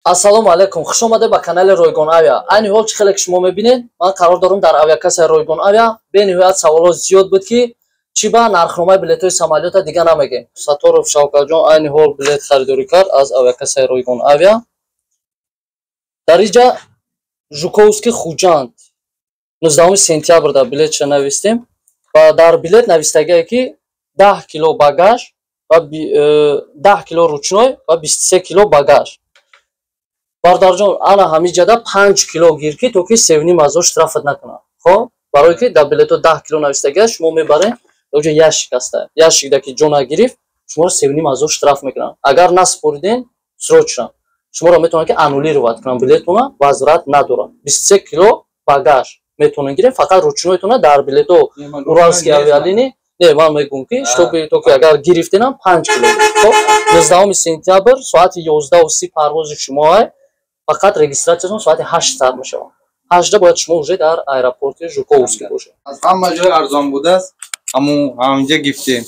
Ассалому алайкум, хуш омадед ба канали Ройгон Авиа. Айни ҳол чӣ хеле ки шумо мебинед, ман қарор дорам дар авиакасаи Ройгон Авиа бениҳоят саволот зиёд буд ки чӣ ба нархномаи билетҳои самолёта дига намегем. Сатторов Шавкатҷон айни ҳол билет харидорӣ кард аз авиакасаи Ройгон Авиа. Дар инҷа Жуковский Хуҷанд 19 сентябрда билетша навистем ва дар билет навистагие ки 10 кило багаж ва 10 кило ручной ва 23 кило багаж. Бардарҷон, ана ҳамиҷада 5 кило гир ки то ки 7,5 штрафат накунад. Хоб, барое ки дар билето 10 кило навистагия шумо мебаред, оҷа ящик аста. Ящикда ки ҷо нагирифт, шуморо 7,5 штраф мекунанд. Агар наспориден, срочно шуморо метавонанд ки аннулировать кунанд билетуна, возврат надорад. 23 кило багаж метавонанд гирем, фақат ручнойтуна дар билето Уральские авиалинии не, ман мегӯям ки штоби то ки агар гирифтенам 5 кило. Хоб, 19 сентябр соати 11:30 парвози шумоа. Фақат регистратсиясон соати 8 старт мешавад. 8 бояд шумо уже дар аэропорти Жуковский бошед. Аз ҳама ҷой арзон будааст. Ҳамҷа гифтем.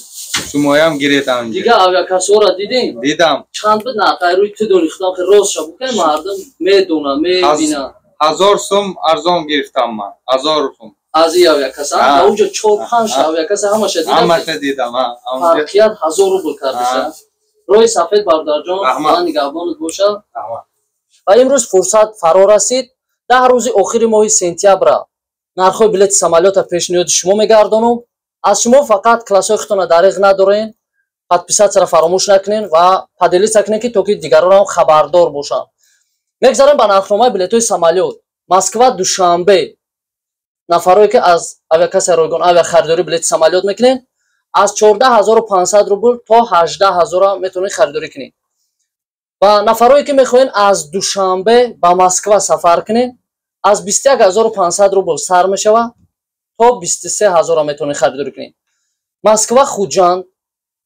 Шумоям гиред ҳамҷа. Дига авиакасаҳоро дидем? Дидам. Чанд буд нақайрӯи ту донихтам ки рост шаб ки мардум медона, мебина. 1000 сум арзон гирифтам ман. 1000 сум. Аз ин авиакаса, дар онҷо 4-5 авиакаса ҳамаша дидам. Ҳамаша дидам. Фарқият 1000 рубл кардиша. Роҳи сафед бардарҷон, ман нигаҳбонот боша. Ва имрӯз фурсат фаро расид. Дар рӯзи охири моҳи сентябра нархҳои билети самолёта пешниҳоди шумо мегардонам. Аз шумо фақат классҳои худтонро дариғ надорен, подписатсияро фаромӯш накунед ва поделиться кунед ки то ки дигаронам хабардор бошанд. Мегзарем ба нархномаи билетҳои самолёт. Москва душанбе нафароe ки аз авиакасаи Ройгон Авиа харидори билети самолёт мекунед, аз 14500 рубл то 18000 метавонед харидорӣ кунед. Ва нафароe ки мехоҳед аз душанбе ба Москва сафар кунед, аз 21500 рубл сар мешавад то 23000 метавонед харидорӣ кунед. Москва Хуҷанд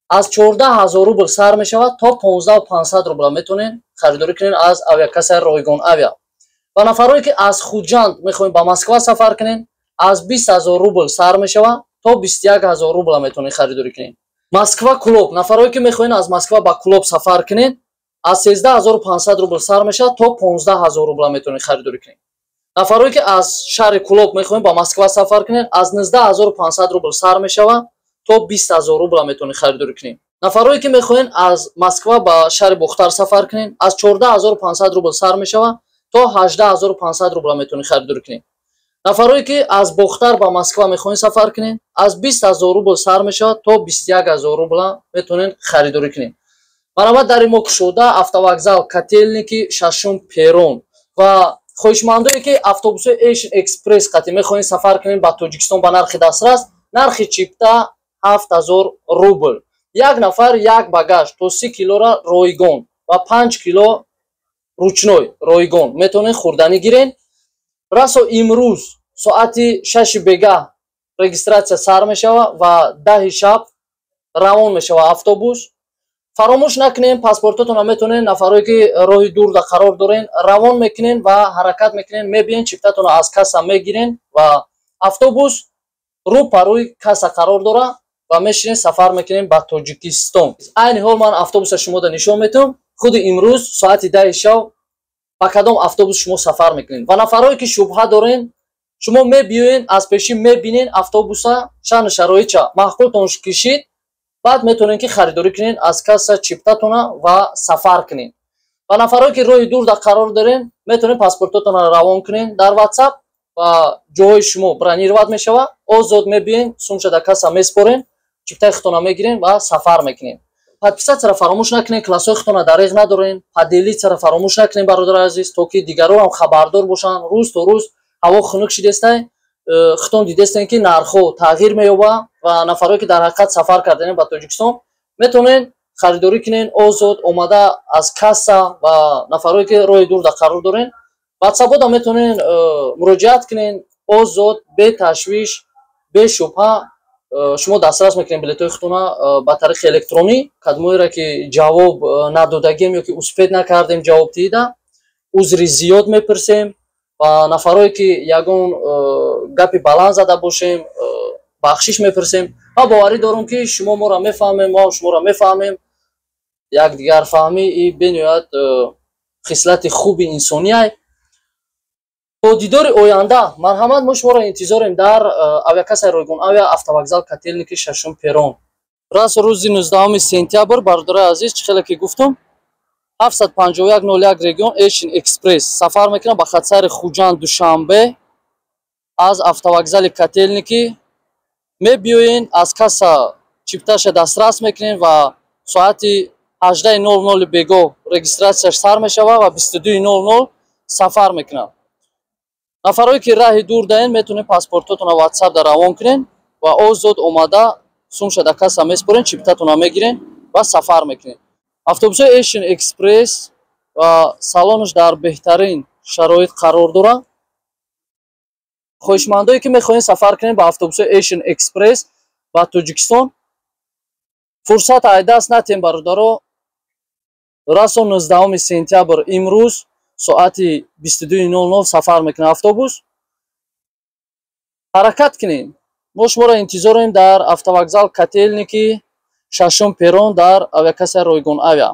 аз 14000 рубл сар мешавад то 15500 рубл метавонед харидорӣ кунед аз авиакасаи Ройгон Авиа. Ва нафароe ки аз Хуҷанд мехоҳед ба Москва сафар кунед, аз 20000 рубл сар мешавад то 21000 рубл метавонед харидорӣ кунед. Москва Клуб нафароe ки мехоҳед аз Москва ба Клуб сафар кунед, аз 13500 рубл сар мешавад то 15000 рубл метавонед харидорӣ кунед. Нафароe ки аз шаҳри Клуб мехоҳед ба Москва сафар кунед, аз 19500 рубл сар мешавад то 20000 рубл метавонед харидорӣ кунед. Нафароe ки мехоҳед аз Москва ба шаҳри Бухтар сафар кунед, аз 14500 рубл сар мешавад то 18500 рубл метавонед харидорӣ кунед. Нафароe ки аз Бухтар ба Москва мехоҳед сафар кунед, аз 20000 рубл сар мешавад то 21000 рубл метавонед харидорӣ кунед. Баромад дар мо кушода автовокзал Котельники шашум перрон ва хоҳишмандое ки автобусҳои Asian Express қати мехоҳед сафар кунед ба Тоҷикистон ба нархи дастрас, нархи чипта 7000 рубл. Як нафар як багаж то 30 килора ройгон ва 5 кило ручной ройгон метавонед хурданӣ гирен. Расо имрӯз соати 6 бегаҳ регистратсия сар мешавад ва 10 шаб равон мешавад автобус. Фаромӯш накунед, паспортотонро метавонед нафароe ки роҳи дурда қарор дорен равон мекунед ва ҳаракат мекунед, мебиен чиптатонро аз касса мегирен ва автобус рӯ па рӯи касса қарор дорад ва мешинед сафар мекунед ба Тоҷикистон. Айни ҳол ман автобуса шумода нишон метавам. Худи имрӯз соати 10 шав ба кадом автобус шумо сафар мекунед. Ва нафароe ки шубҳа дорен, шумо мебиёед аз пеши мебинед автобуса шаъну шароитча маҳқултон кишид, баъд метавонед ки харидорӣ кунед аз касса чиптатона ва сафар кунед. Ва нафароe ки роҳи дурда қарор дорен, метавонед паспортотонро равон кунед дар WhatsApp ва ҷоҳои шумо бронировать мешавад. Озод мебиен, сумчада касса меспорен, чиптаи худтонро мегирен ва сафар мекунед. Подписатсияро фаромӯш накунед, классҳои худтонро дариғ надорен, поделитсияро фаромӯш накунед бародари азиз, то ки дигаронам хабардор бошанд. Рӯз то рӯз ҳаво хунук шидестай, худтон дидестен ки нархҳо тағйир меёбад ва нафароe ки дар ҳақиқат сафар карданед ба Тоҷикистон метавонед харидорӣ кунед озод омада аз касса ва нафароe ки роҳи дурда қарор дорен ватсапода метавонед муроҷиат кунед. Озод бе ташвиш, бе шубҳа шумо дастрас мекунед билетҳои худтона ба тариқи электронӣ. Кадмоеро ки ҷавоб надодагем ё ки успед накардем ҷавоб дида, узри зиёд мепурсем ва нафароe ки ягон гапи баланд зада бошем бахшиш мепурсем. ва боварӣ дорам ки шумо моро мефаҳмем, мо шуморо мефаҳмем. Якдигар фаҳмӣ бениҳоят хислати хуби инсониай. бо дидори оянда марҳамат мо шуморо интизорем дар авиакасаи ройгон авиа автовокзал котельники 6 перрон. раз рӯзи 19 сентябр бародарои азиз чӣ хеле ки гуфтум 75101 регион Asian Express сафар мекунад ба хатсайри Хуҷанд Душанбе аз автовокзали котельники мебиёин аз касса чипташа дастрас мекунем ва соати 18:00 бегоҳ регистратсияш сар мешавад ва 22:00 сафар мекунад. нафарое ки раҳи дур даен метавонед паспортотона ватсапда равон кунен ва озод омада сумшада касса меспорен чиптатона мегирен ва сафар мекунен. автобусои Asian Express ва салонаш дар беҳтарин шароит қарор дорад. хоҳишмандое ки мехоҳем сафар кунем ба автобусои Asian Express ба Тоҷикистон фурсат айдаст натем бародаро. расо 19 сентябр имрӯз соати 22:00 сафар мекунад автобус. ҳаракат кунем. мо шуморо интизорем дар автовокзал котельники 6 перрон дар авиакасаи ройгон авиа.